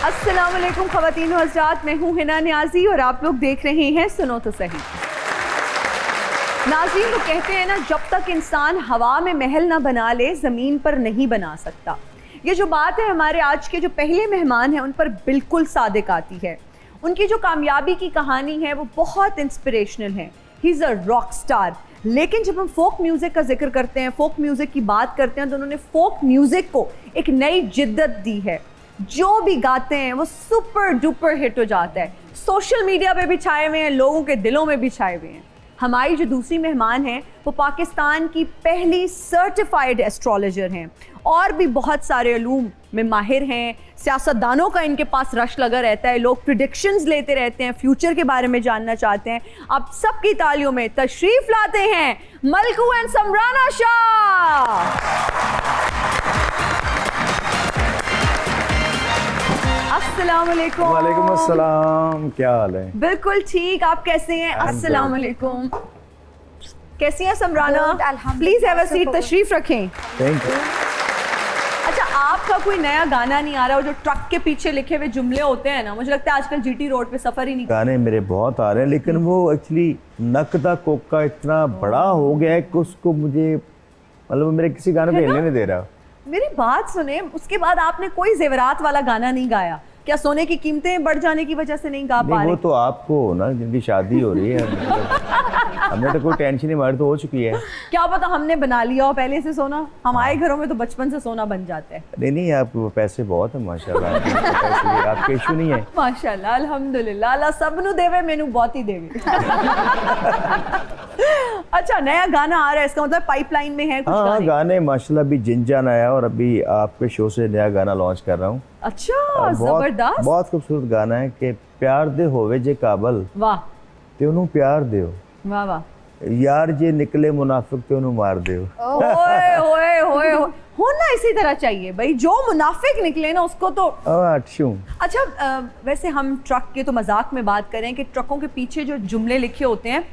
अस्सलाम वालेकुम ख़वातीन व हज़रात, मैं हूँ हिना नियाज़ी और आप लोग देख रहे हैं सुनो तो सही। नाज़रीन, वो कहते हैं ना, जब तक इंसान हवा में महल ना बना ले ज़मीन पर नहीं बना सकता। ये जो बात है हमारे आज के जो पहले मेहमान हैं उन पर बिल्कुल सादिक आती है। उनकी जो कामयाबी की कहानी है वो बहुत इंस्पिरेशनल है। He is a rock star. लेकिन जब हम फोक म्यूज़िक का जिक्र करते हैं, फोक म्यूज़िक की बात करते हैं, तो उन्होंने फोक म्यूज़िक को एक नई जिद्दत दी है। जो भी गाते हैं वो सुपर डुपर हिट हो जाता है। सोशल मीडिया पे भी छाए हुए हैं, लोगों के दिलों में भी छाए हुए हैं। हमारी जो दूसरी मेहमान हैं वो पाकिस्तान की पहली सर्टिफाइड एस्ट्रोलॉजर हैं और भी बहुत सारे उलूम में माहिर हैं। सियासतदानों का इनके पास रश लगा रहता है, लोग प्रिडिक्शंस लेते रहते हैं, फ्यूचर के बारे में जानना चाहते हैं। आप सबकी तालियों में तशरीफ लाते हैं मलकू एंड समराना शाह। अस्सलाम वालेकुम। वालेकुम अस्सलाम, क्या हाल है? बिल्कुल ठीक, आप कैसे हैं? अस्सलाम वालेकुम। कैसी हैं Samrana? Please have a seat, तशरीफ रखें। Thank you. अच्छा, आपका कोई नया गाना नहीं आ रहा? वो जो ट्रक के पीछे लिखे हुए जुमले होते हैं ना, मुझे लगता है आजकल जीटी रोड पे सफर ही नहीं। गाने मेरे बहुत आ रहे हैं, लेकिन वो एक्चुअली नकदा कोका इतना बड़ा हो गया है कि उसको मुझे मतलब मेरे किसी गाने पे हिलने नहीं दे रहा। मेरी बात सुने, उसके बाद आपने कोई जेवरात वाला गाना नहीं गाया क्या? सोने की कीमतें बढ़ जाने की वजह से नहीं गा पा रहे? वो तो आपको ना, जिनकी शादी हो रही है हमें तो कोई टेंशन नहीं, हमारी तो हो चुकी है। क्या पता हमने बना लिया हो पहले से सोना। हमारे घरों में तो बचपन से सोना बन जाता है। नहीं, आपको पैसे बहुत है माशाल्लाह। आपके इशू नहीं है माशाल्लाह, अल्हम्दुलिल्लाह, अल्लाह सबनू देवे, मैनू बहुत ही देवे। अच्छा, नया गाना आ रहा है, इसका मतलब पाइपलाइन में है कुछ? हाँ, गाने माशाल्लाह अभी जिनजान आया और अभी आपके शो से नया गाना लॉन्च कर रहा हूँ। अच्छा, जबरदस्त। बहुत खूबसूरत गाना है कि प्यार दे होवे जे काबल, वाह, ते उन्होंने प्यार दियो, वाह वाह, यार जे निकले मुनाफिक ते उन्होंने मार दियो। ओए ओए ओए, होना इसी तरह चाहिए भाई, जो मुनाफिक निकले ना उसको तो। अच्छा, वैसे हम ट्रक के तो मजाक में बात करें कि ट्रकों के पीछे जो जुमले लिखे होते हैं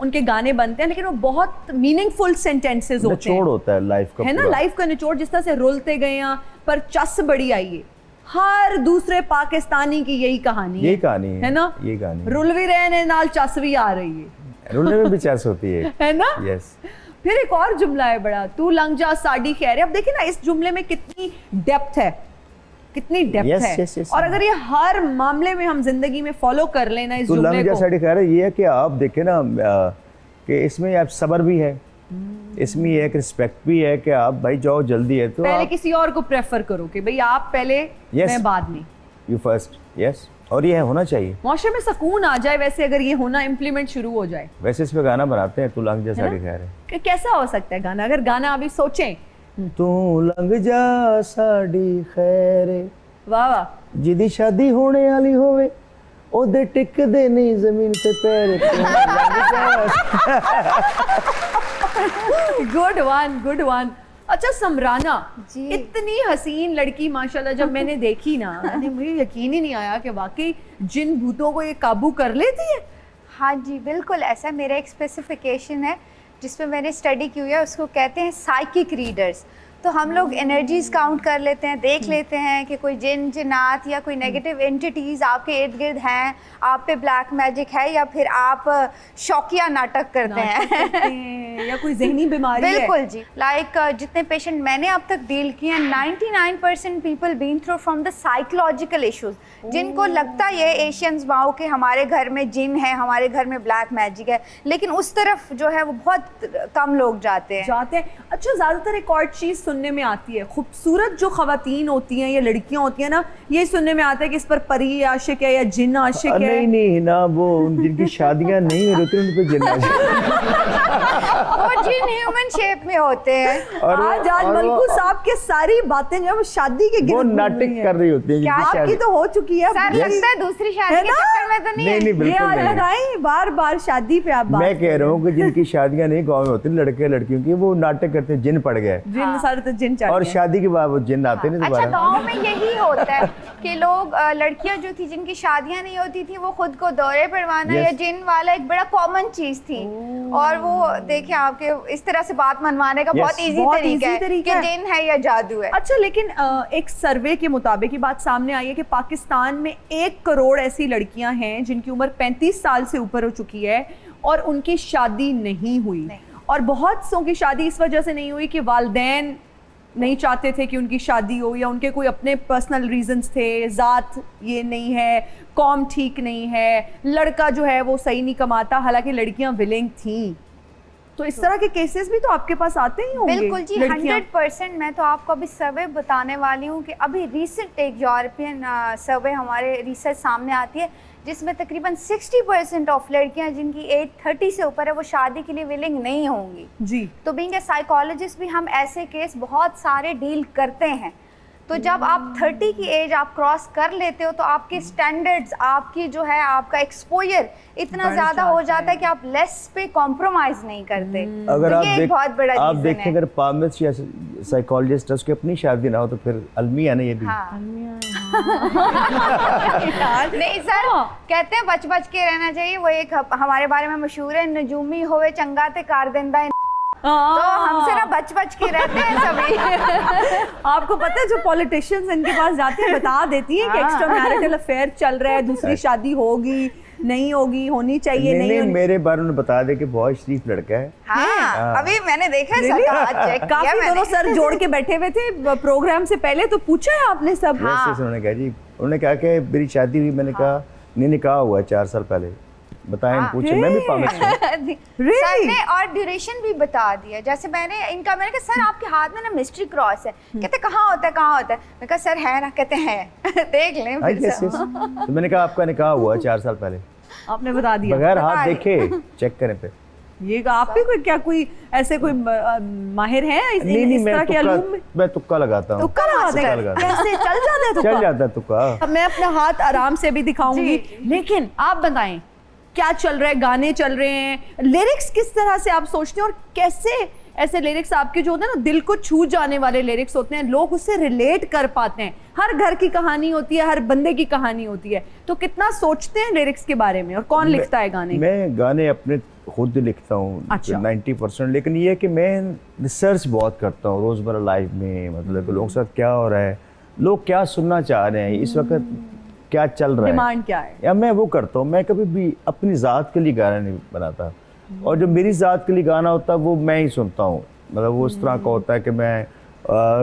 उनके गाने बनते हैं, लेकिन वो बहुत मीनिंगफुल सेंटेंसेस होते हैं। निचोड़ होता है लाइफ का, है ना, लाइफ का निचोड़। जिस तरह से रुलते गए हैं पर चस बड़ी आई है। हर दूसरे पाकिस्तानी की यही कहानी है। यही कहानी है ना, ये कहानी। रुल भी रहे ने, नाल चस भी आ रही है। रुलने में भी चस होती है ना। यस। फिर एक और जुमला है बड़ा, तू लंग जा साड़ी खैर। अब देखिए ना, इस जुमले में कितनी डेप्थ है, कितनी डेप्थ है। yes, और अगर ये हर मामले में हम जिंदगी में फॉलो कर लेना इस जुमले को। लंग जा साड़ी खैर ये है कि आप देखें ना कि इसमें आप सब्र भी है, इसमें एक रिस्पेक्ट भी है कि आप भाई जाओ, जल्दी है तो पहले किसी और को प्रेफर करो कि भाई आप पहले, मैं बाद में, यू फर्स्ट। यस, और ये होना चाहिए, माशरे में सुकून आ जाए। वैसे अगर ये होना इम्प्लीमेंट शुरू हो जाए। वैसे इस पे गाना बनाते हैं, तू लंग जा साड़ी खैर है। कैसा हो सकता है गाना? अगर गाना अभी सोचें, तू लंग जा साड़ी खैर, वाह वाह, जिदी शादी होने वाली होवे ओदे टिकदे नहीं जमीन से पैर। Good one, good one. अच्छा समराना, इतनी हसीन लड़की माशाल्लाह, जब मैंने देखी ना, मुझे यकीन ही नहीं आया कि वाकई जिन भूतों को ये काबू कर लेती है। हाँ जी, बिल्कुल ऐसा। मेरा एक स्पेसिफिकेशन है जिसमें मैंने स्टडी की हुई है, उसको कहते हैं साइकिक रीडर्स। तो हम लोग एनर्जीज काउंट कर लेते हैं, देख लेते हैं कि कोई जिन जिन्नात या कोई नेगेटिव एंटिटीज आपके इर्द गिर्द हैं, आप पे ब्लैक मैजिक है, या फिर आप शौकिया नाटक करते हैं या कोई जहनी बीमारी है। बिल्कुल जी। लाइक जितने पेशेंट मैंने अब तक डील किए हैं, 99% people been through from the psychological issues. जिनको लगता है एशियंस वाओ के हमारे घर में जिन है, हमारे घर में ब्लैक मैजिक है, लेकिन उस तरफ जो है वो बहुत कम लोग जाते हैं। अच्छा, ज़्यादातर एक और चीज़ सुनने में आती है, खूबसूरत जो खवातीन होती हैं या लड़कियां होती हैं ना, ये सुनने में आता है कि इस पर परी आशिक है या जिन आशिक है। नहीं ना, वो जिनकी शादियां नहीं होती उन पे जिन वो जिन ह्यूमन शेप में होते हैं। और आज मलकू साहब के सारी बातें जो शादी के वो नाटक कर रही होती है। आपकी तो हो चुकी है, सर लगता है दूसरी शादी के चक्कर में तो नहीं है। बिल्कुल नहीं, बार बार शादी पे आप बात। मैं कह रहा हूँ कि जिनकी शादियां नहीं गाँव में होती, लड़के लड़कियों की, वो नाटक करते हैं, जिन पड़ गए, जिन सारे तो जिन चढ़ और शादी के बाद वो जिन आते नहीं दोबारा। अच्छा, गाँव में यही होता है कि लोग लड़कियां जो थी जिनकी शादियां नहीं होती थी वो खुद को दौरे पड़वाना या जिन वाला एक बड़ा कॉमन चीज थी, और वो देखिए आपके इस तरह से बात मनवाने का बहुत इजी तरीका है कि जिन है या जादू है। अच्छा, लेकिन एक सर्वे के मुताबिक ये बात सामने आई है कि पाकिस्तान में 1 करोड़ ऐसी लड़कियां हैं जिनकी उम्र 35 साल से ऊपर हो चुकी है और उनकी शादी नहीं हुई। और बहुत सौ की शादी इस वजह से नहीं हुई कि वालिदैन नहीं चाहते थे कि उनकी शादी हो, या उनके कोई अपने पर्सनल रीजंस थे, ज़ात ये नहीं है, कौम ठीक नहीं है, लड़का जो है वो सही नहीं कमाता, हालांकि लड़कियां विलिंग थी। तो इस तरह के केसेस भी तो आपके पास आते ही होंगे। बिल्कुल जी, 100%। मैं तो आपको अभी सर्वे बताने वाली हूँ कि अभी रिसेंट एक यूरोपियन सर्वे हमारे रिसर्च सामने आती है जिसमें तकरीबन 60% ऑफ लड़कियां जिनकी एज 30 से ऊपर है वो शादी के लिए विलिंग नहीं होंगी जी। तो बीइंग ए साइकोलॉजिस्ट भी हम ऐसे केस बहुत सारे डील करते हैं। तो जब आप 30 की एज आप क्रॉस कर लेते हो तो आपके स्टैंडर्ड्स, आपकी जो है आपका एक्सपोजर इतना ज़्यादा हो जाता है कि आप लेस पे कॉम्प्रोमाइज नहीं करते। अगर तो आप ये एक बहुत बड़ा आप रीजन देखें है। अगर पामिस या साइकोलॉजिस्ट उसकी अपनी शादी ना हो तो फिर अलमी है ना ये भी। हाँ। नहीं सर, कहते हैं बच बच के रहना चाहिए। वो एक हमारे बारे में मशहूर है, नजूमी होवे चंगा ते कार देंदा है। तो हमसे ना बच बच के रहते हैं सभी। आपको पता है जो पॉलिटिशियंस इनके पास जाते हैं बता देती हैं कि एक्स्ट्रा मैरिटल अफेयर चल रहा है, दूसरी शादी होगी नहीं होगी, होनी चाहिए नहीं होनी। मेरे बारे में बता दे कि बहुत शरीफ लड़का है। हाँ, अभी मैंने देखा है सर, आज चेक किया काफी मैंने। दोनों सर जोड़ के बैठे हुए थे प्रोग्राम से पहले, तो पूछा है आपने सब? हाँ। उन्होंने कहा जी, उन्होंने कहा कि मेरी शादी हुई। मैंने कहा नहीं, निकाह हुआ है 4 साल पहले। बताएं, पूछे, मैं भी पामिस हूँ। सर ने और ड्यूरेशन भी बता दिया। जैसे मैंने कहा सर आपके हाथ में ना मिस्ट्री क्रॉस है। कहते कहाँ होता है, कहाँ होता है? मैं कहा सर है ना। कहते हैं देख लें फिर से। तो मैंने कहा आपका निकाह हुआ है 4 साल पहले। आपने बता दिया बगैर हाथ देखे चेक करें पे। ये आप भी कोई क्या कोई ऐसे कोई माहिर है इस तरह के इल्म में? मैं तुक्का लगाता हूँ। तुक्का लगाते हैं? कैसे चल जाता है तुक्का? चल जाता है तुक्का। अब मैं अपना हाथ आराम से भी दिखाऊंगी, लेकिन आप बताएं क्या चल रहा है? गाने चल रहे हैं, लिरिक्स किस तरह से आप सोचते हैं और कैसे ऐसे लिरिक्स आपके जो होते हैं ना दिल को छू जाने वाले लिरिक्स होते हैं, लोग उससे रिलेट कर पाते हैं। हर घर की कहानी होती है, हर बंदे की कहानी होती है, तो कितना सोचते हैं लिरिक्स के बारे में और कौन लिखता है गाने? मैं गाने अपने खुद लिखता हूँ। अच्छा। 90%। लेकिन ये है कि मैं रिसर्च बहुत करता हूँ रोज़मर्रा लाइफ में, मतलब कि लोगों के साथ क्या हो रहा है, लोग क्या सुनना चाह रहे हैं, इस वक्त क्या चल रहा है, डिमांड क्या है, या मैं वो करता हूँ। मैं कभी भी अपनी ज़ात के लिए गाना नहीं बनाता, और जो मेरी ज़ात के लिए गाना होता है वो मैं ही सुनता हूँ। मतलब वो उस तरह का होता है कि मैं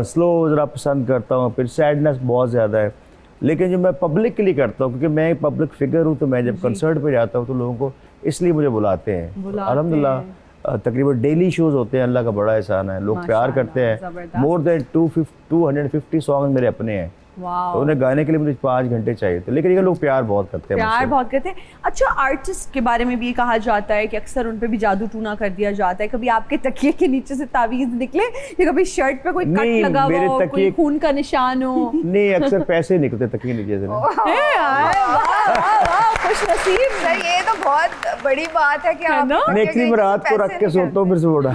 स्लो ज़रा पसंद करता हूँ, फिर सैडनेस बहुत ज़्यादा है। लेकिन जो मैं पब्लिक के लिए करता हूँ, क्योंकि मैं पब्लिक फिगर हूँ, तो मैं जब कंसर्ट पे जाता हूँ तो लोगों को इसलिए मुझे बुलाते हैं। अल्हम्दुलिल्लाह तकरीबन डेली शोज़ होते हैं, अल्लाह का बड़ा एहसान है, लोग प्यार करते हैं। मोर देन 250 सॉन्ग मेरे अपने हैं। तो उन्हें गाने के लिए मुझे 5 घंटे चाहिए थे, लेकिन ये लोग प्यार बहुत करते हैं, प्यार बहुत करते हैं। अच्छा, आर्टिस्ट के बारे में भी ये कहा जाता है कि अक्सर उन पे भी जादू टूना कर दिया जाता है। कभी आपके तकिए के नीचे से तावीज़ निकले या कभी शर्ट पे कोई कट लगा हुआ हो, कोई खून का निशान हो? नहीं, अक्सर पैसे निकलते तकिए नीचे से। खुशनसीब सर, ये तो बहुत बड़ी बात है कि आप नेक्स्ट में रात को रख के सोता हूँ, फिर से उड़ा।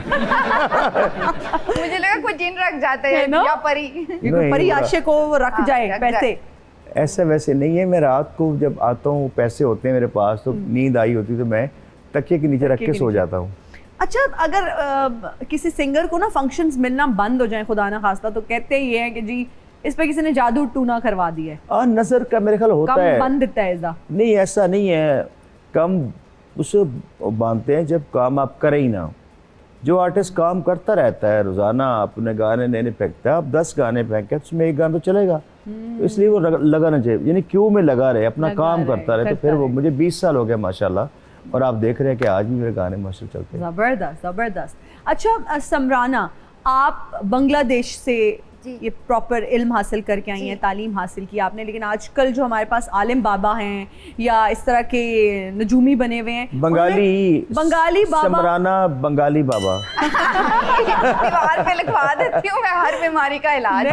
मुझे लगा कोई जिन रख जाते हैं या परी, परी आशिक को रख जाए पैसे। ऐसा वैसे नहीं है। मैं रात को जब आता हूँ, पैसे होते हैं मेरे पास, तो नींद आई होती है तो मैं तकिए के नीचे रख के सो जाता हूँ। अच्छा, अगर किसी सिंगर को ना फंक्शंस मिलना बंद हो जाए खुदा ना खास्ता, तो कहते ही है कि जी इस पे किसी ने जादू टूना करवा दिया है। नजर का मेरे ख्याल होता है, कम बंद देता है ऐसा? नहीं, ऐसा नहीं है। कम उसे बांधते हैं जब काम आप करें ही ना। जो आर्टिस्ट काम करता रहता है रोजाना, अपने गाने नए फेंकता है, आप 10 गाने फेंके उसमें एक गाना तो चलेगा, तो इसलिए वो लगाना चाहिए। यानी क्यों में लगा रहे, अपना काम करता रहे। तो फिर वो मुझे 20 साल हो गया माशाल्लाह, और आप देख रहे हैं कि आज भी मेरे गाने माशाल्लाह चलते हैं। जबरदस्त जबरदस्त। अच्छा समराना, आप बांग्लादेश से ये प्रॉपर इल्म हासिल करके आई हैं, तालीम हासिल की आपने, लेकिन आजकल जो हमारे पास आलिम बाबा हैं या इस तरह के नजूमी बने हुए हैं, बंगाली बाबा, समराना बंगाली बाबा। दीवार पे लिखवा देती हूँ मैं, हर बीमारी का इलाज।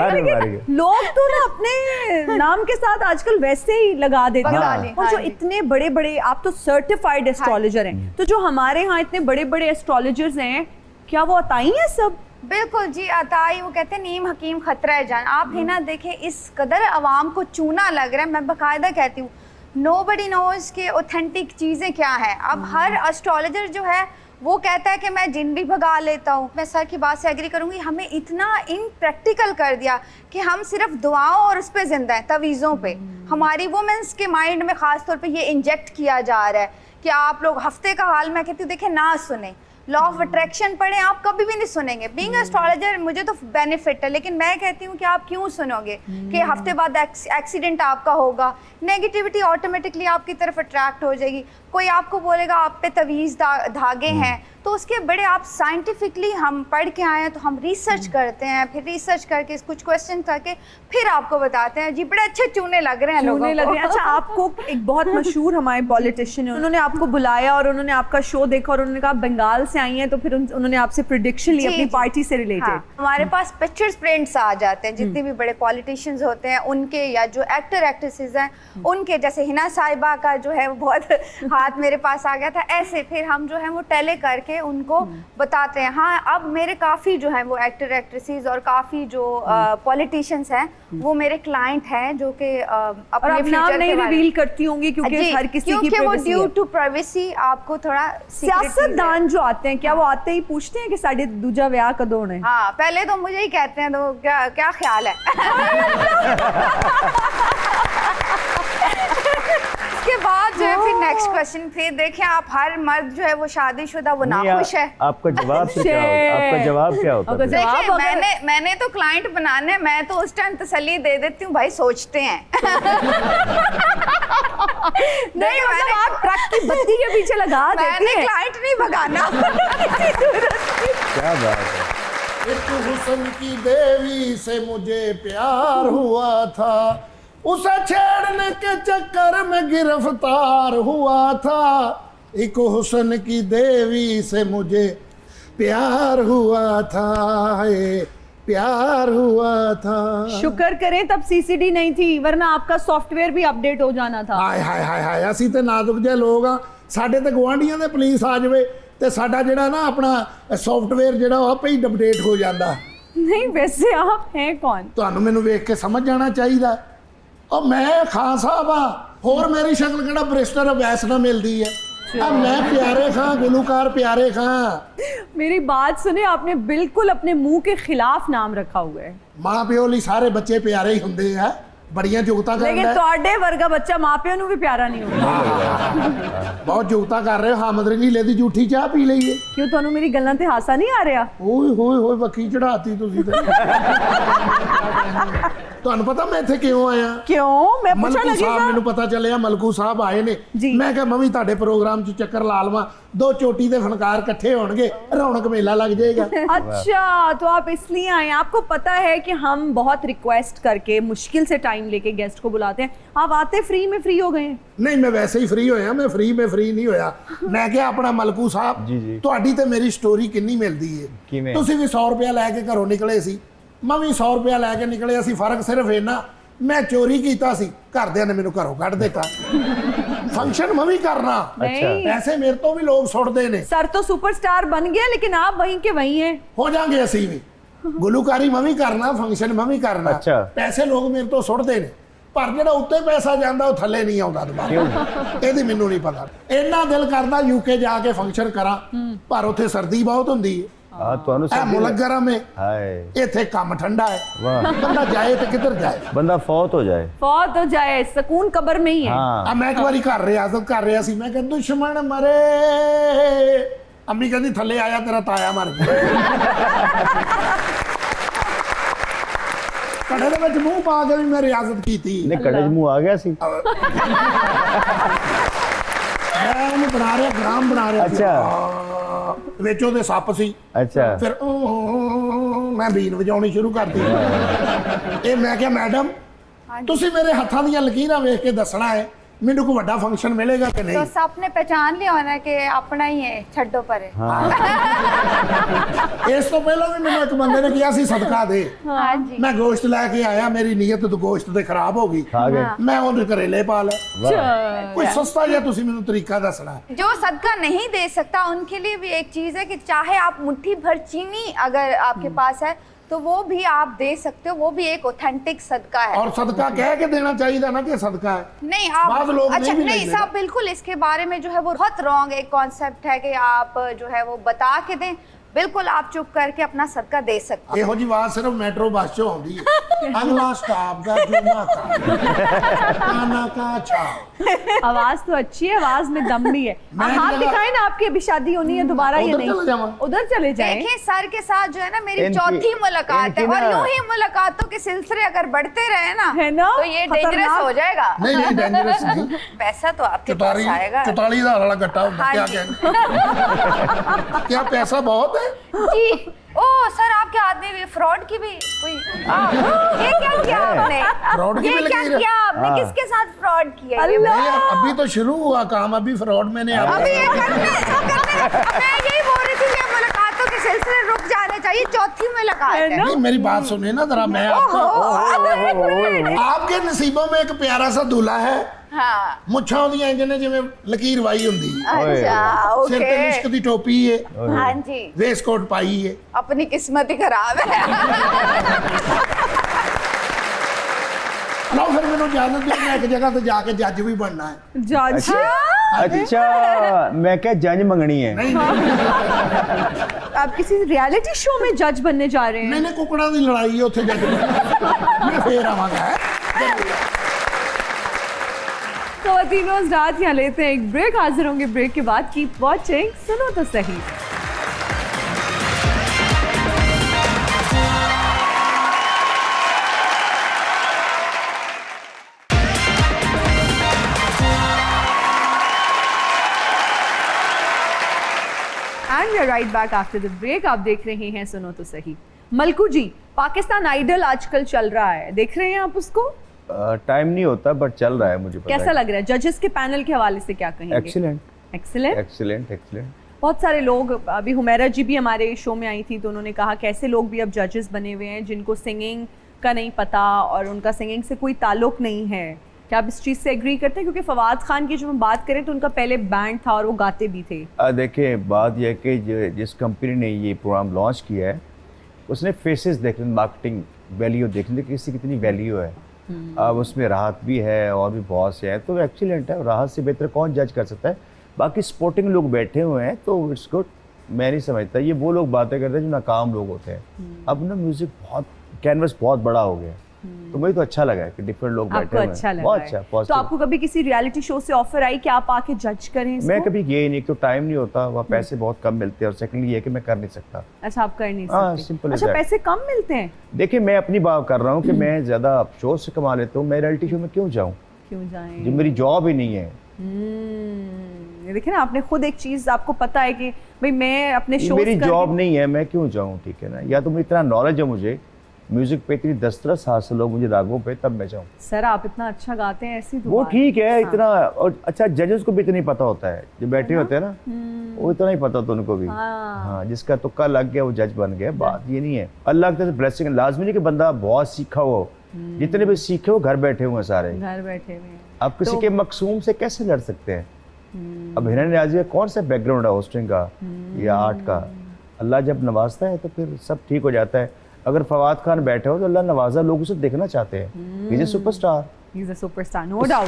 लोग तो ना अपने नाम के साथ आजकल वैसे ही लगा देते हैं। और जो इतने बड़े बड़े, आप तो सर्टिफाइड एस्ट्रोलॉजर हैं, तो जो हमारे यहाँ इतने बड़े बड़े एस्ट्रोलॉजर्स हैं, क्या वो अताई हैं सब? बिल्कुल जी, अताई वो कहते हैं नीम हकीम खतरा है जान। आप है ना देखें, इस कदर आवाम को चूना लग रहा है, मैं बाकायदा कहती हूँ नोबडी नोज के ऑथेंटिक चीज़ें क्या है। अब हर एस्ट्रोलॉजर जो है वो कहता है कि मैं जिन भी भगा लेता हूँ। मैं सर की बात से एग्री करूँगी, हमें इतना इनप्रैक्टिकल कर दिया कि हम सिर्फ दुआओं और उस पर जिंदा हैं, तवीज़ों पे। हमारी वुमेंस के माइंड में ख़ास तौर पे ये इंजेक्ट किया जा रहा है कि आप लोग हफ्ते का हाल, मैं कहती हूँ देखें ना सुने, लॉ ऑफ अट्रैक्शन पढ़ें, आप कभी भी नहीं सुनेंगे। बीइंग एस्ट्रोलॉजर मुझे तो बेनिफिट है, लेकिन मैं कहती हूँ कि आप क्यों सुनोगे कि हफ्ते बाद एक्सीडेंट आपका होगा। नेगेटिविटी ऑटोमेटिकली आपकी तरफ अट्रैक्ट हो जाएगी। कोई आपको बोलेगा आप पे तवीज़ धागे हैं, तो उसके बड़े आप साइंटिफिकली हम पढ़ के आए हैं, तो हम रिसर्च करते हैं, फिर रिसर्च करके कुछ क्वेश्चन करके फिर आपको बताते हैं। जी बड़े अच्छे चूने लग रहे हैं लोगों चूने लग रहे हैं। अच्छा, आपको एक बहुत मशहूर हमारे पॉलिटिशियन है, उन्होंने आपको बुलाया और उन्होंने आपका शो देखा और उन्होंने कहा बंगाल से आई हैं, तो फिर उन्होंने आपसे प्रिडिक्शन ली अपनी पार्टी से रिलेटेड। हाँ, हमारे पास पिक्चर्स प्रिंट्स आ जाते हैं, जितने भी बड़े पॉलिटिशियंस होते हैं उनके, या जो एक्टर एक्ट्रेसेस हैं उनके, जैसे हिना साहिबा का जो है वो बहुत हाथ मेरे पास आ गया था ऐसे। फिर हम जो है वो टेले करके उनको बताते हैं। हाँ, अब मेरे काफ़ी जो है वो एक्टर एक्ट्रेसेस और काफ़ी जो पॉलिटिशियंस हैं वो मेरे क्लाइंट हैं, जो कि अपने नाम नहीं रिवील करती होंगी क्योंकि हर किसी की क्योंकि वो ड्यू टू प्राइवेसी आपको थोड़ा। सियासतदान जो आते हैं, क्या वो आते ही पूछते हैं कि साढ़े दूजा ब्याह कदों होना है? हाँ, पहले तो मुझे ही कहते हैं, तो क्या ख्याल है। उसके बाद जो है फिर नेक्स्ट क्वेश्चन, फिर देखें आप हर मर्द जो है वो शादीशुदा वो नाखुश है। आपका जवाब से क्या होता? आपका जवाब क्या होता है? देखिए मैंने तो क्लाइंट बनाने, मैं तो उस टाइम तसल्ली दे देती हूँ, भाई सोचते हैं। नहीं, मतलब आप ट्रक की बत्ती के पीछे लगा देते हैं। मैंने क्लाइंट नहीं भगाना। क्या बात है। एक हुस्न की देवी से मुझे प्यार हुआ था, उसे छेड़ने के चक्कर में गिरफ्तार हुआ था। एक हुस्न की देवी से मुझे प्यार हुआ था, प्यार हुआ था। शुक्र करें तब सीसीडी नहीं थी, वरना आपका सॉफ्टवेयर भी अपडेट हो जाना था। हाय हाय हाय हाय, ਅਸੀਂ ਤੇ ਨਾਜ਼ੁਕ ਜਿਹੇ ਲੋਕ ਆ, ਸਾਡੇ ਤੇ ਗਵਾਂਢੀਆਂ ਦੇ ਪੁਲਿਸ ਆ ਜਾਵੇ ਤੇ ਸਾਡਾ ਜਿਹੜਾ ਨਾ ਆਪਣਾ ਸੌਫਟਵੇਅਰ ਜਿਹੜਾ ਉਹ ਆਪੇ ਹੀ ਅਪਡੇਟ ਹੋ ਜਾਂਦਾ। नहीं, वैसे आप हैं कौन? ਤੁਹਾਨੂੰ ਮੈਨੂੰ ਵੇਖ ਕੇ ਸਮਝ ਜਾਣਾ ਚਾਹੀਦਾ। ਉਹ ਮੈਂ ਖਾਨ ਸਾਹਿਬ ਆ, ਹੋਰ ਮੇਰੀ ਸ਼ਕਲ ਕਿਹੜਾ ਬਰਿਸਟਰ ਅਵੈਸ ਨਾਲ ਮਿਲਦੀ ਹੈ। मैं प्यारे खां, गुलूकार प्यारे खां। मेरी बात सुने, आपने बिल्कुल अपने मुंह के खिलाफ नाम रखा हुआ है। माँ प्यो ਲਈ ਸਾਰੇ ਬੱਚੇ ਪਿਆਰੇ ਹੀ ਹੁੰਦੇ ਆ, ਬੜੀਆਂ ਜੁਗਤਾਂ लेकिन ਕਰਦਾ। ਤੁਹਾਡੇ ਵਰਗਾ ਬੱਚਾ ਮਾਪਿਆਂ ਨੂੰ ਵੀ ਪਿਆਰਾ ਨਹੀਂ ਹੁੰਦਾ। ਬਹੁਤ ਜੁਗਤਾਂ ਕਰ ਰਹੇ ਹੋ। ਹਾਮਦ ਰੰਗੀਲੇ ਦੀ ਝੂਠੀ ਚਾਹ ਪੀ ਲਈਏ। ਕਿਉਂ, ਤੁਹਾਨੂੰ ਮੇਰੀ ਗੱਲਾਂ ਤੇ ਹਾਸਾ ਨਹੀਂ ਆ ਰਿਹਾ? ਓਏ ਹੋਏ ਹੋਏ, ਵੱਖੀ ਚੜਾਤੀ ਤੁਸੀਂ ਤੇ। ਤੁਹਾਨੂੰ ਪਤਾ ਮੈਂ ਇੱਥੇ ਕਿਉਂ ਆਇਆ? ਕਿਉਂ? ਮੈਂ ਪੁੱਛਣ ਮਲਕੂ ਲੱਗੀ ਸਾਹਿਬ, ਸਾਂ। ਮੈਨੂੰ ਪਤਾ ਚੱਲਿਆ ਮਲਕੂ ਸਾਹਿਬ ਆਏ ਨੇ। ਮੈਂ ਕਿਹਾ ਮੈਂ ਵੀ ਤੁਹਾਡੇ ਪ੍ਰੋਗਰਾਮ 'ਚ ਚੱਕਰ ਲਾ ਲਵਾਂ, ਦੋ ਚੋਟੀ ਦੇ ਫਨਕਾਰ ਇਕੱਠੇ ਹੋਣਗੇ, ਰੌਣਕ ਮੇਲਾ ਲੱਗ जाएगा। अच्छा, तो आप इसलिए आए। आपको पता है कि हम बहुत रिक्वेस्ट करके मुश्किल से टाइम लेके गेस्ट को बुलाते हैं, आप आते फ्री में फ्री हो गए हैं। ਨਹੀਂ, ਮੈਂ ਵੈਸੇ ਹੀ ਫ੍ਰੀ ਹੋਇਆ, ਮੈਂ ਫ੍ਰੀ ਨਹੀਂ ਹੋਇਆ। ਮੈਂ ਕਿਹਾ ਆਪਣਾ ਮਲਕੂ ਸਾਹਿਬ, ਜੀ। ਤੁਹਾਡੀ ਤੇ ਮੇਰੀ ਸਟੋਰੀ ਕਿੰਨੀ ਮਿਲਦੀ ਏ। ਕਿਵੇਂ? ਤੁਸੀਂ ਵੀ 100 ਰੁਪਇਆ ਲੈ ਕੇ ਘਰੋਂ ਨਿਕਲੇ ਸੀ, ਮੈਂ ਵੀ 100 ਰੁਪਇਆ ਲੈ ਕੇ ਨਿਕਲਿਆ ਸੀ। ਫਰਕ ਸਿਰਫ ਇੰਨਾ, ਮੈਂ ਚੋਰੀ ਕੀਤਾ ਸੀ, ਘਰਦਿਆਂ ਨੇ ਮੈਨੂੰ ਘਰੋਂ ਕੱਢ ਦਿੱਤਾ। फंक्शन मैं भी करना, नहीं। ऐसे मेरे तो भी लोग सुटते ने। सर तो सुपरस्टार बन गया, लेकिन आप वहीं के वहीं हैं। हो जाएंगे असी भी, गुलूकारी मैं भी करना, फंक्शन मैं भी करना। अच्छा। पैसे लोग मेरे तो सुटते ने, पर ਜਿਹੜਾ ਉੱਤੇ ਪੈਸਾ ਜਾਂਦਾ ਉਹ ਥੱਲੇ ਨਹੀਂ ਆਉਂਦਾ ਦੁਬਾਰਾ। ਇਹਦੀ ਮੈਨੂੰ ਨਹੀਂ ਪਤਾ। ਇੰਨਾ ਦਿਲ ਕਰਦਾ ਯੂਕੇ ਜਾ ਕੇ ਫੰਕਸ਼ਨ ਕਰਾਂ, ਪਰ ਉੱਥੇ ਸਰਦੀ ਬਹੁਤ ਹੁੰਦੀ ਹੈ। ਹਾਂ, ਤੁਹਾਨੂੰ ਇਹ ਮੁਲਕ ਗਰਮ ਹੈ, ਹਾਏ ਇੱਥੇ ਕੰਮ ਠੰਡਾ ਹੈ। ਵਾਹ, ਬੰਦਾ ਜਾਏ ਤੇ ਕਿੱਧਰ ਜਾਏ? ਬੰਦਾ ਫੌਤ ਹੋ ਜਾਏ। फौत हो जाए, सुकून कब्र में ही है। ਹਾਂ, ਆ ਮੈਂ ਇੱਕ ਵਾਰੀ ਘਰ ਰਿਆਜ਼ਤ ਕਰ ਰਿਹਾ ਸੀ, ਮੈਂ ਕਿਹਾ ਦੁਸ਼ਮਣ ਮਰੇ, ਅੰਮੀ ਕਹਿੰਦੀ ਥੱਲੇ ਆਇਆ ਤੇਰਾ ਤਾਇਆ ਮਰ ਗਿਆ। ਕੜੇ ਦੇ ਵਿੱਚ ਮੂੰਹ ਪਾ ਕੇ ਵੀ ਮੈਂ ਰਿਆਜ਼ਤ ਕੀਤੀ। ਨੇ ਕੜੇ 'ਚ ਮੂੰਹ ਆ ਗਿਆ ਸੀ। ਮੈਂ ਉਹਨੂੰ ਬਣਾ ਰਿਹਾ, ਗ੍ਰਾਮ ਬਣਾ ਰਿਹਾ ਸੀ। ਅੱਛਾ। ਵਿੱਚ ਉਹਦੇ ਸੱਪ ਸੀ। ਅੱਛਾ। ਫਿਰ ਮੈਂ ਬੀਨ ਵਜਾਉਣੀ ਸ਼ੁਰੂ ਕਰਤੀ। ਇਹ ਮੈਂ ਕਿਹਾ ਮੈਡਮ, ਤੁਸੀਂ ਮੇਰੇ ਹੱਥਾਂ ਦੀਆਂ ਲਕੀਰਾਂ ਵੇਖ ਕੇ ਦੱਸਣਾ ਹੈ ਮੈਨੂੰ ਕੋਈ ਵੱਡਾ ਫੰਕਸ਼ਨ ਮਿਲੇਗਾ ਕਿ तो नहीं? सब ने पहचान लिया होना कि अपना ही है, छड्डो परे। ਇਸ ਤੋਂ ਪਹਿਲਾਂ ਵੀ ਮੈਨੂੰ ਇੱਕ ਬੰਦੇ ਨੇ ਕਿਹਾ ਸੀ ਸਦਕਾ ਦੇ। हाँ जी। ਮੈਂ ਗੋਸ਼ਤ ਲੈ ਕੇ ਆਇਆ, ਮੇਰੀ ਨੀਅਤ ਤੋਂ ਗੋਸ਼ਤ ਤੇ ਖਰਾਬ ਹੋ ਗਈ, खा गए ਮੈਂ ਉਹਦੇ ਕਰੇਲੇ ਪਾ ਲਏ। वाह। ਕੋਈ ਸਸਤਾ ਜਿਹਾ ਤੁਸੀਂ ਮੈਨੂੰ ਤਰੀਕਾ ਦੱਸਣਾ। जो सदका नहीं दे सकता उनके लिए भी एक चीज है कि चाहे आप मुट्ठी भर चीनी अगर आपके पास है तो वो भी आप दे सकते हो, वो भी एक ऑथेंटिक सदका है। और सदका कह के देना चाहिए ना कि सदका है। नहीं बाद आप लोग नहीं अच्छा भी नहीं लेंगे। साहब बिल्कुल इसके बारे में जो है वो बहुत रॉन्ग एक कॉन्सेप्ट है कि आप जो है वो बता के दें, बिल्कुल आप चुप करके अपना सदका दे सकते हो। ਇਹੋ ਜੀ ਆਵਾਜ਼ ਸਿਰਫ ਮੈਟਰੋ ਬੱਸ 'ਚ ਆਉਂਦੀ ਹੈ। ਅਗਲਾ ਸਟਾਪ ਦਾ ਜੁਮਾ का खाना का छा। आवाज तो अच्छी है, आवाज में दम भी है। मैं आप हाथ लगा- दिखाएं ना, आपकी अभी शादी होनी है दोबारा या उधर चले नहीं? जाऊं। उधर चले जाएं। देखिए सर के साथ जो है ना मेरी इनकी- चौथी मुलाकात है, इनकी और ना- यूं ही मुलाकातों के सिलसिले अगर बढ़ते रहे ना है ना? तो ये डेंजरस खतरनाक। हो जाएगा। नहीं नहीं डेंजरस नहीं। पैसा तो आपके पास 44 आएगा 44,000 वाला गट्टा होता हाँ क्या जी। कहना? क्या पैसा बहुत है? जी। ओ सर आपके आदमी भी फ्रॉड की भी कोई ये क्या किया आपने? फ्रॉड की ये भी क्या लकीर है। किया आपने? हाँ। किसके साथ फ्रॉड किया? ये अल्लाह। नहीं, अभी तो शुरू हुआ काम, अभी फ्रॉड मैंने अभी ये मैं यही बोल रही थी कि मुलाकातों के सिलसिले रुक जाने चाहिए, चौथी मुलाकात है है। ना? नहीं मेरी बात सुनिए ना जरा। मैं आपके नसीबों में एक प्यारा सा दूल्हा है। हाँ ਮੁੱਛਾਂ ਉਹਦੀਆਂ ਇੰਜ ਨੇ ਜਿਵੇਂ ਲਕੀਰ ਵਾਈ ਹੁੰਦੀ ਹੈ। अच्छा ਸਿਰ ਤੇ ਮੁਸ਼ਕ ओके ਦੀ ਟੋਪੀ ਹੈ, हाँ जी ਵੇਸਕੋਟ ਪਾਈ ਹੈ। अपनी किस्मत ही खराब है। ਲਓ ਫਿਰ ਮੈਨੂੰ ਇਜਾਜ਼ਤ ਦਿਓ, ਮੈਂ ਇੱਕ ਜਗ੍ਹਾ ਤੇ ਜਾ ਕੇ ਜੱਜ ਵੀ ਬਣਨਾ ਹੈ। जज अच्छा मैं क्या जंज मंगनी है? ਨਹੀਂ ਨਹੀਂ आप किसी रियलिटी शो में जज बनने जा रहे हैं? ਮੈਨੇ ਕੁਕੜਾਂ ਦੀ ਲੜਾਈ ਹੈ ਉੱਥੇ ਜੱਜ ਬਣਨਾ। ਮੈਂ ਫੇਰ ਆਵਾਂਗਾ। खवातीनो रात यहाँ लेते हैं एक ब्रेक, हाजिर होंगे ब्रेक के बाद। कीप वॉचिंग, सुनो तो सही। And we are right back after the break. आप देख रहे हैं सुनो तो सही। मलकू जी, पाकिस्तान आइडल आजकल चल रहा है, देख रहे हैं आप उसको? टाइम नहीं होता बट चल रहा है, मुझे पता कैसा लग रहा है? जजेस के पैनल के हवाले से क्या कहेंगे? Excellent excellent. Excellent excellent. बहुत सारे लोग, अभी हुमैरा जी भी हमारे शो में आई थी तो उन्होंने कहा कैसे लोग भी अब जजेस बने हुए हैं जिनको सिंगिंग का नहीं पता और उनका सिंगिंग से कोई ताल्लुक नहीं है। क्या आप इस चीज़ से एग्री करते हैं? क्योंकि फवाद खान की जब हम बात करें तो उनका पहले बैंड था और वो गाते भी थे। देखिए बात यह है कि जिस कंपनी ने ये प्रोग्राम लॉन्च किया है उसने फेसेस देखने, मार्केटिंग वैल्यू देखने कि किसी कितनी वैल्यू है। अब उसमें राहत भी है और भी बहुत से हैं, तो एक्सीलेंट है। राहत से बेहतर कौन जज कर सकता है? बाकी स्पोर्टिंग लोग बैठे हुए हैं तो इट्स गुड। मैं नहीं समझता, ये वो लोग बातें करते हैं जो नाकाम लोग होते हैं। अब ना म्यूजिक बहुत, कैनवस बहुत बड़ा हो गया, तो मुझे तो अच्छा लगा है कि डिफरेंट लोग बैठे आपको हुए अच्छा हैं। लगा बहुत है। अच्छा, तो positive। आपको कभी किसी रियलिटी शो से ऑफर आई कि आप आके जज करें इसको? मैं कभी गए नहीं, एक तो टाइम नहीं होता, वहाँ पैसे बहुत कम मिलते हैं, और सेकंडली ये है कि मैं कर नहीं सकता। अच्छा, आप कर नहीं हाँ, सकते। simple as अच्छा, that। पैसे कम मिलते हैं? देखिए मैं अपनी बात कर रहा हूँ कि मैं ज़्यादा शो से कमा लेता हूँ, मैं रियलिटी शो में क्यों जाऊँ क्यों जाएं? जो मेरी जॉब ही नहीं है। ये देखिए ना, आपने खुद एक चीज, आपको पता है कि भाई मैं अपने ये शो मेरी जॉब नहीं है, मैं क्यों जाऊँ? ठीक है ना, या तो मुझे इतना नॉलेज है मुझे म्यूजिक पे, इतनी 10-10 हासिल हो मुझे रागों पे, तब मैं जाऊँ। सर आप इतना अच्छा गाते हैं, ऐसी वो दुआ। ठीक है इतना, और अच्छा जजेस को भी इतना ही पता होता है, जो बैठे होते हैं ना वो इतना ही पता होता है उनको भी। हाँ, जिसका तुक्का लग गया वो जज बन गया। बात ये नहीं है, अल्लाह की तरफ से ब्लेसिंग। लाजमी नहीं कि बंदा बहुत सीखा हो, जितने भी सीखे हो घर बैठे हुए हैं सारे। घर बैठे हुए हैं। आप किसी के मकसूम से कैसे लड़ सकते हैं? अब हिना नियाज़ी का कौन सा बैकग्राउंड है होस्टिंग का या आर्ट का? अल्लाह जब नवाजता है तो फिर सब ठीक हो जाता है। अगर फवाद खान बैठे हो तो अल्लाह नवाजा, लोग उसे देखना चाहते हैं। Is a superstar, He's a superstar, no doubt।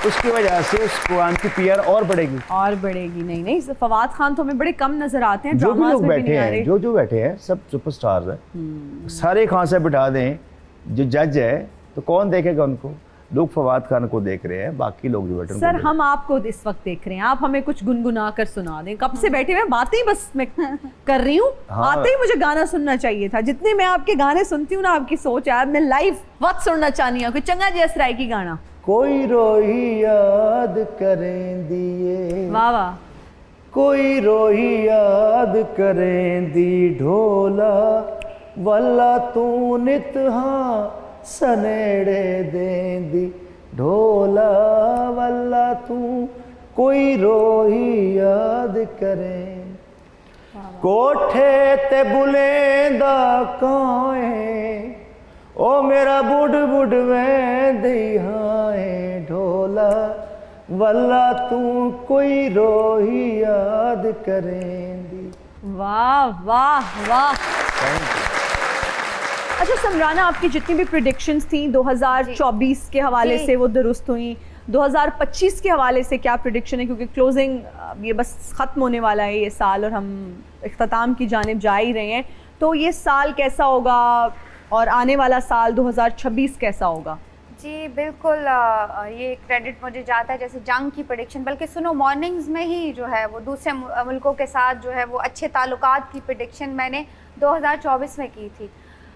उसकी वजह से उस प्रोग्राम की पीआर और बढ़ेगी। और बढ़ेगी। नहीं नहीं, फवाद खान तो हमें बड़े कम नजर आते हैं, जो भी ड्रामास लोग में भी बैठे नहीं आ हैं, रहे। जो बैठे हैं सब सुपरस्टार्स हैं। सारे खान से बिठा दें जो जज है तो कौन देखेगा उनको? लोग फवाद खान को देख रहे हैं, बाकी लोग जो बैठे हैं सर उनको हम आपको इस वक्त देख रहे हैं, आप हमें कुछ गुनगुना कर सुना दें। कब से बैठे हुए हैं, बातें ही बस मैं कर रही हूँ। हाँ। आते ही मुझे गाना सुनना चाहिए था। जितने मैं आपके गाने सुनती हूँ ना, आपकी सोच है, मैं लाइव वक्त सुनना चाहनी हूँ। कोई चंगा जी असराय की गाना। कोई रोही याद करें दिए, वाह वाह। कोई रोही याद करें दी ढोला, वल्ला तू नित हाँ सनेड़े दें दी ढोला। तू कोई रोही याद करे, कोठे ते बुलेंदा काए, ओ मेरा बुढ़ बुढ़ वेंदी हाए, ढोला वल्ला तू कोई रोही याद करेंदी। वाह वाह वाह। अच्छा समराना, आपकी जितनी भी प्रिडिक्शंस थी 2024 के हवाले से वो दुरुस्त हुई, 2025 के हवाले से क्या प्रिडिक्शन है? क्योंकि क्लोजिंग ये बस ख़त्म होने वाला है ये साल और हम इख्तिताम की जानिब जा ही रहे हैं, तो ये साल कैसा होगा और आने वाला साल 2026 कैसा होगा? जी बिल्कुल, ये क्रेडिट मुझे जाता है जैसे जंग की प्रेडिक्शन, बल्कि सुनो मॉर्निंग्स में ही जो है वो दूसरे मुल्कों के साथ जो है वो अच्छे ताल्लुकात की प्रेडिक्शन मैंने 2024 में की थी।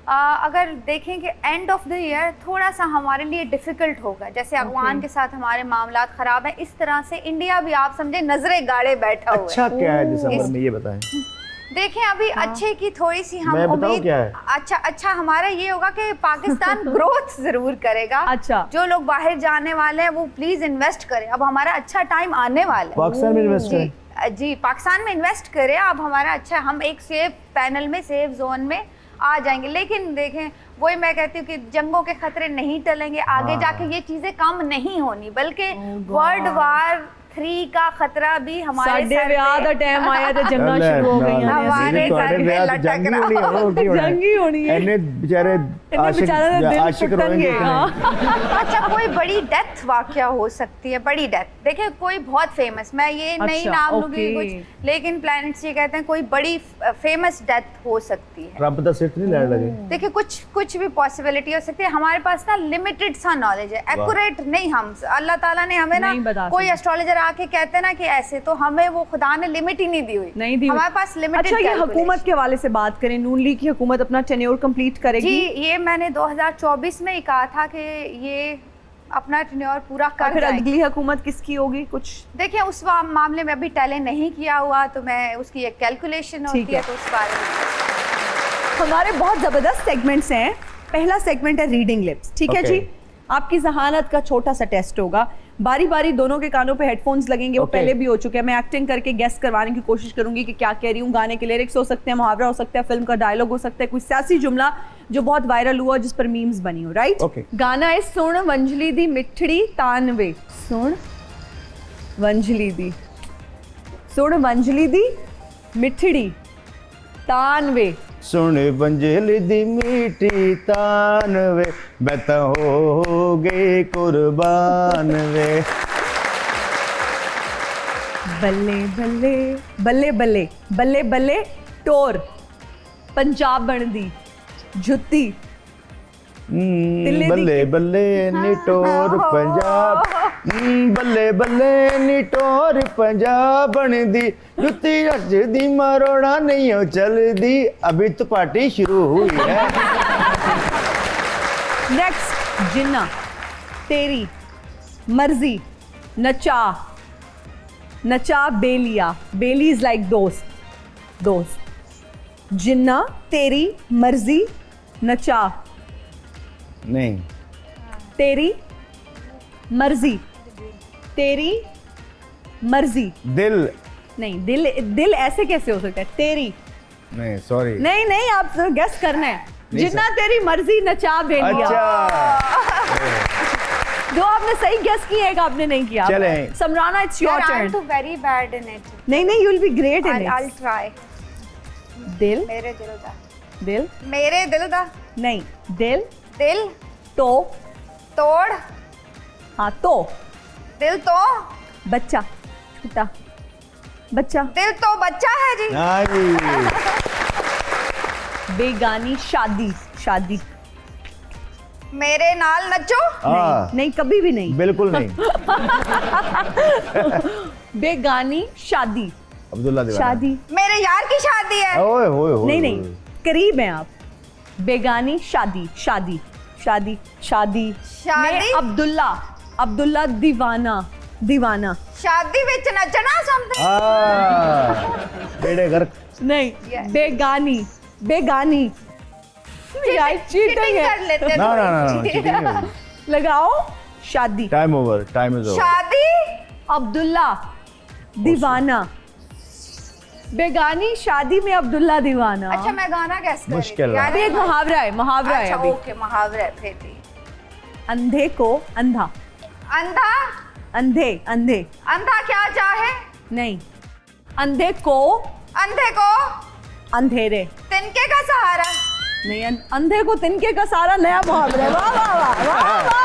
अगर देखें कि एंड ऑफ द ईयर थोड़ा सा हमारे लिए डिफ़िकल्ट होगा, जैसे अफगान के साथ हमारे मामलात ख़राब हैं, इस तरह से इंडिया भी आप समझे नजरे गाड़े बैठा हुआ है। अच्छा क्या है दिसंबर में, ये बताएं। देखें अभी अच्छे की थोड़ी सी हम मैं बताऊं उम्मीद, क्या है? अच्छा हमारा ये होगा कि पाकिस्तान ग्रोथ जरूर करेगा। अच्छा। जो लोग बाहर जाने वाले हैं वो प्लीज इन्वेस्ट करें, अब हमारा अच्छा टाइम आने वाला है। पाकिस्तान में इन्वेस्ट करें। जी पाकिस्तान में इन्वेस्ट करें, अब हमारा अच्छा, हम एक सेफ पैनल में, सेफ जोन में आ जाएंगे। लेकिन देखें वही मैं कहती हूँ कि जंगों के खतरे नहीं टलेंगे, आगे जाके ये चीजें कम नहीं होनी, बल्कि वर्ल्ड वार 3 का खतरा भी हमारे साढ़े ब्याह का टाइम आया तो जंगा शुरू हो गई हमारे सर में लटक रहा। जंगी होनी है, एने बेचारे आशिक रोएंगे। अच्छा कोई बड़ी डेथ वाकया हो सकती है, बड़ी डेथ, देखिए कोई बहुत फेमस, मैं ये नहीं अच्छा, नाम लूंगी ओके। कुछ, लेकिन प्लैनेट्स ये कहते हैं कोई बड़ी फेमस डेथ हो सकती है। रब दा सिर नहीं लड़ लगे। देखिए कुछ भी पॉसिबिलिटी हो सकती है, हमारे पास ना लिमिटेड सा नॉलेज है, एक्यूरेट नहीं। हम अल्लाह ताला ने हमें ना नहीं बता कोई सकते। एस्ट्रोलॉजर आके कहते हैं ना कि ऐसे, तो हमें वो खुदा ने लिमिट ही नहीं दी हुई, नहीं दी हुई। हमारे पास लिमिटेड। अच्छा ये हुकूमत के हवाले से बात करें, नून लीग की हुकूमत अपना टेन्योर कंप्लीट करेगी? जी ये मैंने 2024 में ही कहा था कि ये अपना टेन्योर पूरा और कर फिर जाएगी। अगली हुकूमत किसकी होगी कुछ? देखिए उस मामले में अभी टैलेंट नहीं किया हुआ, तो मैं उसकी एक कैलकुलेशन होती ठीक है। है तो उस बारे में। हमारे बहुत ज़बरदस्त सेगमेंट्स हैं। पहला सेगमेंट है रीडिंग लिप्स, ठीक है Okay. जी? आपकी जहानत का छोटा सा टेस्ट होगा, बारी बारी दोनों के कानों पे हेडफोन्स लगेंगे, वो Okay. पहले भी हो चुके हैं। मैं एक्टिंग करके गेस करवाने की कोशिश करूंगी कि क्या कह रही हूँ। गाने के लिरिक्स हो सकते हैं, मुहावरा हो सकता है, फिल्म का डायलॉग हो सकता है, कोई सियासी जुमला जो बहुत वायरल हुआ जिस पर मीम्स बनी हो, राइट? Okay. गाना है सुन वंजली दी मिठड़ी तानवे, सुन वंजली दी, सुन वंजली दी मिठड़ी तानवे, सुन बंजली दी मीठी तान वे, मैं तो हो गई कुर्बान वे। बल्ले बल्ले बल्ले बल्ले बल्ले बल्ले टोर, पंजाब बनदी जुत्ती, तिल्ले दी- बल्ले बल्ले निटोर पंजाब, बल्ले बल्ले निटोर पंजाब बनदी, जुत्ती रज दी मरोड़ा नहीं हो चलदी, अभी तो पार्टी शुरू हुई है। नेक्स्ट जिन्ना, तेरी मर्जी, नचा, नचा बेलिया, बेली इज लाइक दोस्त, दोस्त, जिन्ना तेरी मर्जी, नचा नहीं, तेरी मर्जी, तेरी मर्जी, दिल नहीं दिल, दिल ऐसे कैसे हो सकता है? तेरी, नहीं, सॉरी। नहीं नहीं आप गेस करना है। नहीं, जिन्ना तेरी मर्जी नचा बेलिया। अच्छा, दो आपने सही गेस किया, एक आपने नहीं किया। चलें। Samrana it's your I'm turn. too very bad in it. नहीं नहीं you will be great in I'll it. try. दिल, मेरे दिल दा, दिल मेरे दिल दा, नहीं, दिल दिल तो, तोड़, हाँ तो, दिल तो, बच्चा, छोटा बच्चा, दिल तो बच्चा है जी। हाँ जी। बेगानी शादी, शादी मेरे नाल नचो, हाँ, नहीं कभी भी नहीं। बिल्कुल नहीं। बेगानी शादी, अब्दुल्ला दीवाना। शादी मेरे यार की शादी है। ओए होए होए। नहीं नहीं, करीब हैं आप। बेगानी शादी, शादी शादी शादी शादी? में अब्दुल्ला, अब्दुल्ला दीवाना, दीवाना शादी विच नचना समथिंग। बेड़े घर। नहीं, Yes. बेगानी, बेगानी यार चीटिंग है। कर लेते हैं ना ना ना थोड़ी सी। cheating नहीं होगी। लगाओ शादी, time over, time is over. शादी अब्दुल्ला दीवाना, बेगानी शादी में अब्दुल्ला दीवाना। अच्छा मैं गाना गैस कर रही मुश्किल थी। है। अभी एक मुहावरा है, मुहावरा है अच्छा अभी। ओके मुहावरा है फिर भी। अंधे को अंधा, अंधा, अंधे अंधे अंधा क्या चाहे? नहीं, अंधे को अंधे को अंधेरे तिनके का सहारा। नहीं, अंधे को तिनके का सारा नया मुहावरा है। वाह वाह वाह वाह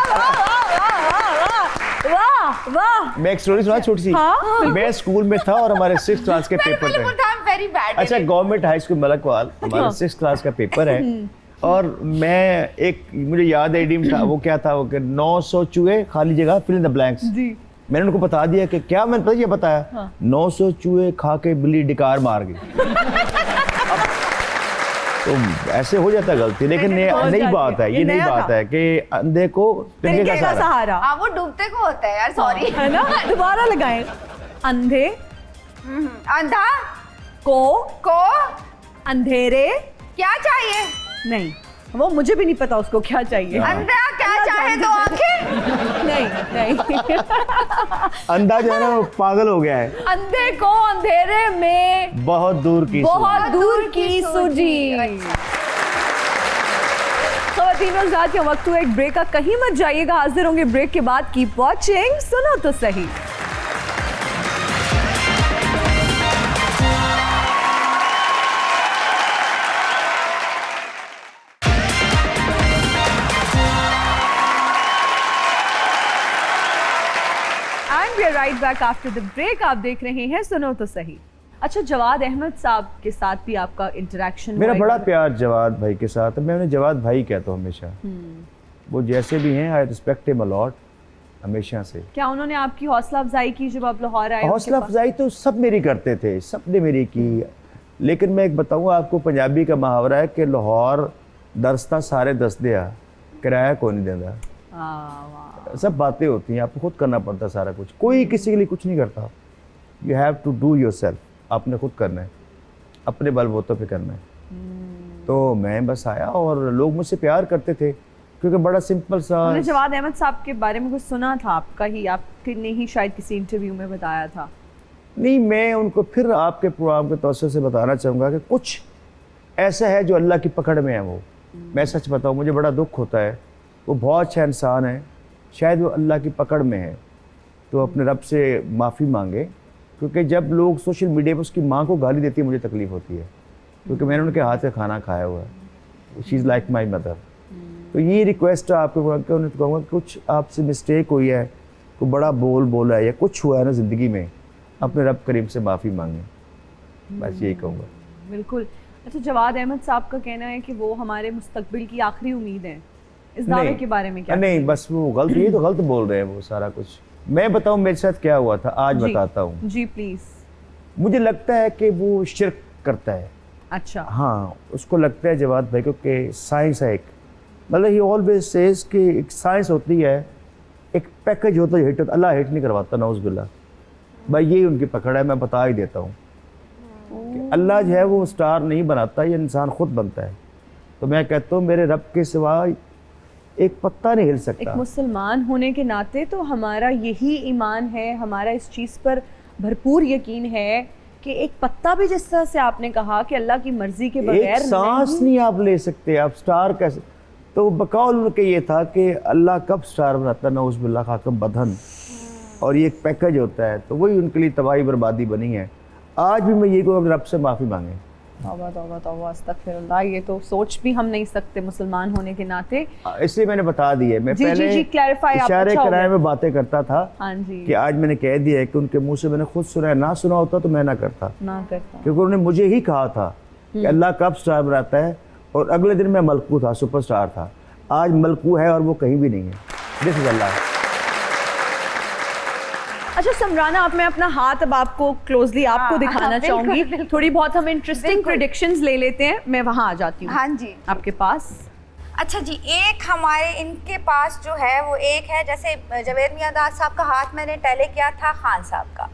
वाह वाह वाह वाह वाह। मैं एक स्टोरी सुना छोटी सी। हाँ, मैं स्कूल में था और हमारे 6th क्लास के पेपर थे। Very bad. अच्छा, गवर्नमेंट हाई स्कूल मलकवाल, हमारा 6th क्लास का पेपर है और मैं एक, मुझे याद है इडीम था, वो क्या था, वो 900 चूहे खाली जगह फिल इन द ब्लैंक्स। जी। मैंने उनको बता दिया कि क्या, मैंने पता ये बताया, हाँ। 900 चूहे खा के बिल्ली डिकार मार गई। तो ऐसे हो जाता है गलती, लेकिन ये हो नई जाती बात है, है। ये ये नई नया बात था। है कि अंधे को तिनके तिनके का सहारा, हाँ वो डूबते को होता है यार, सॉरी है ना। दोबारा लगाएं। अंधे अंधा को अंधेरे अंधेरे क्या चाहिए? नहीं, वो मुझे भी नहीं पता उसको क्या चाहिए। अंधा क्या चाहे दो आंखें? नहीं नहीं। अंधा जो है ना वो पागल हो गया है, अंधे को अंधेरे में बहुत दूर की बहुत दूर की सूझी। अच्छा। खवातीन और हज़रात, का वक्त हुआ एक ब्रेक का, कहीं मत जाइएगा, हाजिर होंगे ब्रेक के बाद। कीप वॉचिंग, सुनो तो सही। And we are right back after the break. आप देख रहे हैं सुनो तो सही। अच्छा, जवाद अहमद साहब के साथ भी आपका इंटरेक्शन मेरा बड़ा प्यार जवाद भाई के साथ है, मैं उन्हें जवाद भाई कहता हूँ हमेशा। वो जैसे भी हैं, I respect him a lot, हमेशा से। क्या उन्होंने आपकी हौसला अफजाई की जब आप लाहौर आए? हौसला अफजाई तो सब मेरी करते थे, सब ने मेरी की। लेकिन मैं एक बताऊँ आपको, पंजाबी का मुहावरा है कि लाहौर दरसता सारे दस दिया, किराया कौन नहीं देता। सब बातें होती हैं, आपको खुद करना पड़ता है सारा कुछ, कोई किसी के लिए कुछ नहीं करता। You have to do yourself, आपने खुद करना है, अपने बलबूतों पे करना है। तो मैं बस आया और लोग मुझसे प्यार करते थे, क्योंकि बड़ा सिंपल सा। मैंने जवाद अहमद साहब के बारे में कुछ सुना था, आपने ही शायद किसी इंटरव्यू में बताया था। नहीं, मैं उनको फिर आपके प्रोग्राम के तौर से बताना चाहूँगा कि कुछ ऐसा है जो अल्लाह की पकड़ में है। वो मैं सच बताऊँ, मुझे बड़ा दुख होता है। वो बहुत अच्छा इंसान है, शायद वो अल्लाह की पकड़ में है, तो अपने रब से माफ़ी मांगे। क्योंकि जब लोग सोशल मीडिया पर उसकी माँ को गाली देती है, मुझे तकलीफ़ होती है, क्योंकि मैंने उनके हाथ से खाना खाया हुआ है। She is like my mother. तो ये रिक्वेस्ट है आपको, उन्हें तो कहूँगा कुछ आपसे मिस्टेक हुई है, कोई बड़ा बोला है या कुछ हुआ है ना ज़िंदगी में, अपने रब करीम से माफ़ी मांगें, बस यही कहूँगा। बिल्कुल। अच्छा, जवाद अहमद साहब का कहना है कि वो हमारे मुस्तकबिल की आखिरी उम्मीद है। इस दावे के बारे में क्या? नहीं, बस वो गलत, ये तो गलत बोल रहे हैं वो सारा कुछ। मैं बताऊं मेरे साथ क्या हुआ था, आज बताता हूँ जी प्लीज। मुझे लगता है कि वो शिर्क करता है। अच्छा। हाँ, उसको लगता है जवाद भाई को कि साइंस है एक, मतलब ही ऑलवेज सेज कि एक साइंस होती है, एक पैकेज होता है, हिट होता, अल्लाह हिट नहीं करवाता, नौज़ुबिल्लाह भाई, यही उनकी पकड़ है। मैं बता ही देता हूँ कि अल्लाह जो है वो स्टार नहीं बनाता, ये इंसान खुद बनता है। तो मैं कहता हूँ मेरे रब के सिवा एक पत्ता नहीं हिल सकता। एक मुसलमान होने के नाते तो हमारा यही ईमान है, हमारा इस चीज़ पर भरपूर यकीन है कि एक पत्ता भी, जिस तरह से आपने कहा कि अल्लाह की मर्जी के बगैर एक सांस नहीं आप ले सकते, आप स्टार कैसे। तो बकौल उनके ये था कि अल्लाह कब स्टार बनाता है, नौज़ुबिल्लाह खाकम बदन, और ये एक पैकेज होता है, तो वही उनके लिए तबाही बर्बादी बनी है। आज भी मैं ये कहूँ रब से माफ़ी मांगे। तौबा तौबा तौबा, अस्तगफिरुल्लाह। ये तो सोच भी हम नहीं सकते मुसलमान होने के नाते। इसलिए मैंने बता दिया, मैं जी, पहले जी, clarify आप इशारे अच्छा हो कराए गया। में बातें करता था हाँ जी। कि आज मैंने कह दिया है कि उनके मुंह से मैंने खुद सुना है, ना सुना होता तो मैं ना करता, ना करता। क्योंकि उन्होंने मुझे ही कहा था कि अल्लाह कब स्टार बनाता है, और अगले दिन मैं मलकू था, सुपरस्टार था। आज मलकू है और वो कहीं भी नहीं है। दिस इज अल्लाह। अच्छा समराना, अब मैं अपना हाथ अब आपको क्लोजली आपको दिखाना चाहूंगी। थोड़ी बहुत हम इंटरेस्टिंग प्रेडिक्शंस ले लेते हैं, मैं वहां आ जाती हूँ। हाँ जी। आपके पास अच्छा जी, एक हमारे इनके पास जो है वो एक है, जैसे जवेद मियादाद साहब का हाथ मैंने टैले किया था खान साहब का,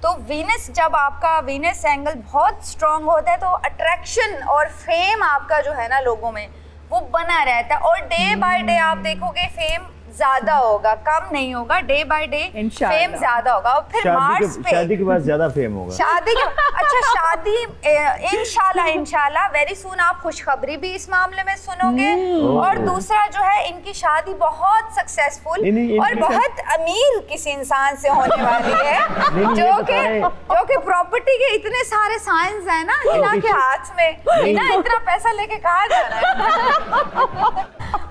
तो वीनस, जब आपका वीनस एंगल बहुत स्ट्रांग होता है तो अट्रैक्शन और फेम आपका जो है ना लोगों में वो बना रहता है, और डे बाय डे आप देखोगे फेम ज्यादा होगा, कम नहीं होगा, डे बाय डे इंशाल्लाह। फेम ज्यादा होगा। और फिर मार्स पे शादी के बाद ज्यादा फेम होगा। शादी के अच्छा शादी इंशाल्लाह वेरी सून आप खुशखबरी भी इस मामले में सुनोगे। और दूसरा जो है इनकी शादी बहुत सक्सेसफुल और बहुत अमीर किसी इंसान से होने वाली है जो कि प्रॉपर्टी के इतने सारे साइंस है ना हिना के हाथ में। हिना इतना पैसा लेके कहाँ जा रहा है?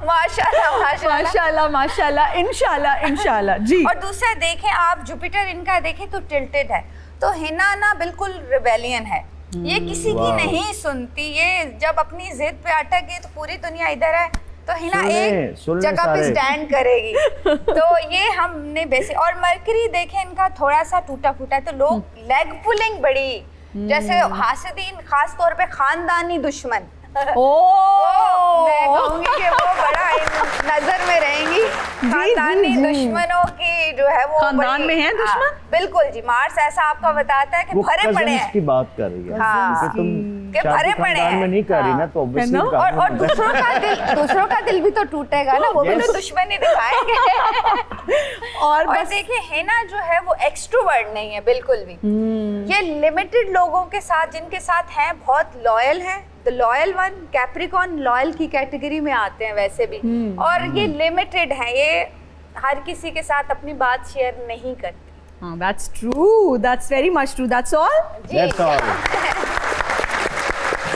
माशाल्लाह माशाल्लाह माशाल्लाह माशाल्लाह, इंशाल्लाह इंशाल्लाह जी। और दूसरा देखें आप जुपिटर इनका देखें तो टिल्टेड है, तो हिना ना बिल्कुल रिबेलियन है, ये किसी की नहीं सुनती, ये जब अपनी जिद पे अटक गई तो पूरी दुनिया इधर है तो हिना एक जगह पे स्टैंड करेगी। तो ये हमने बेसिक। और मरकरी देखें इनका थोड़ा सा टूटा फूटा है, तो लोग लेग पुलिंग बड़ी, जैसे हासिदीन खास तौर पे खानदानी दुश्मन मैं कहूंगी कि वो बड़ा नजर में रहेंगी। खानदानी दुश्मनों की जो है वो खानदान में है दुश्मन। हाँ, बिल्कुल जी। मार्स ऐसा आपका बताता है कि भरे पड़े हैं की बात कर रही है। हाँ, तुम के भरे पड़े हैं में नहीं कर रही ना, तो obviously और दूसरों का दिल भी तो टूटेगा ना, वो भी तो दुश्मनी दिखाएंगे। और देखिए हिना जो है वो एक्सट्रोवर्ट नहीं है बिल्कुल भी। ये लिमिटेड लोगों के साथ जिनके साथ हैं बहुत लॉयल है। The loyal one, Capricorn loyal की कैटेगरी में आते हैं वैसे भी। और ये लिमिटेड है, ये हर किसी के साथ अपनी बात शेयर नहीं करते। That's true, that's very much true, that's all। That's all।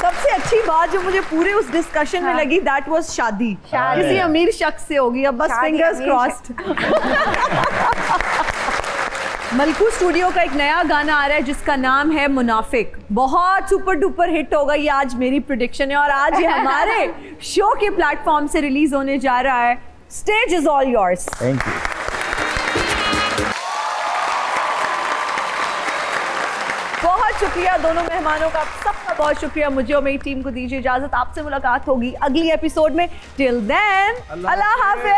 सबसे अच्छी बात जो मुझे पूरे उस डिस्कशन में लगी दैट वाज शादी किसी अमीर शख्स से होगी। अब बस फिंगर्स क्रॉस्ड। मलकू स्टूडियो का एक नया गाना आ रहा है जिसका नाम है मुनाफिक, बहुत सुपर डुपर हिट होगा ये, आज मेरी प्रेडिक्शन है। और आज ये हमारे शो के प्लेटफॉर्म से रिलीज होने जा रहा है। Stage is all yours. Thank you. बहुत शुक्रिया दोनों मेहमानों का, सबका बहुत शुक्रिया। मुझे और मेरी टीम को दीजिए इजाजत, आपसे मुलाकात होगी अगली एपिसोड में। टिल देन अल्लाह हाफिज।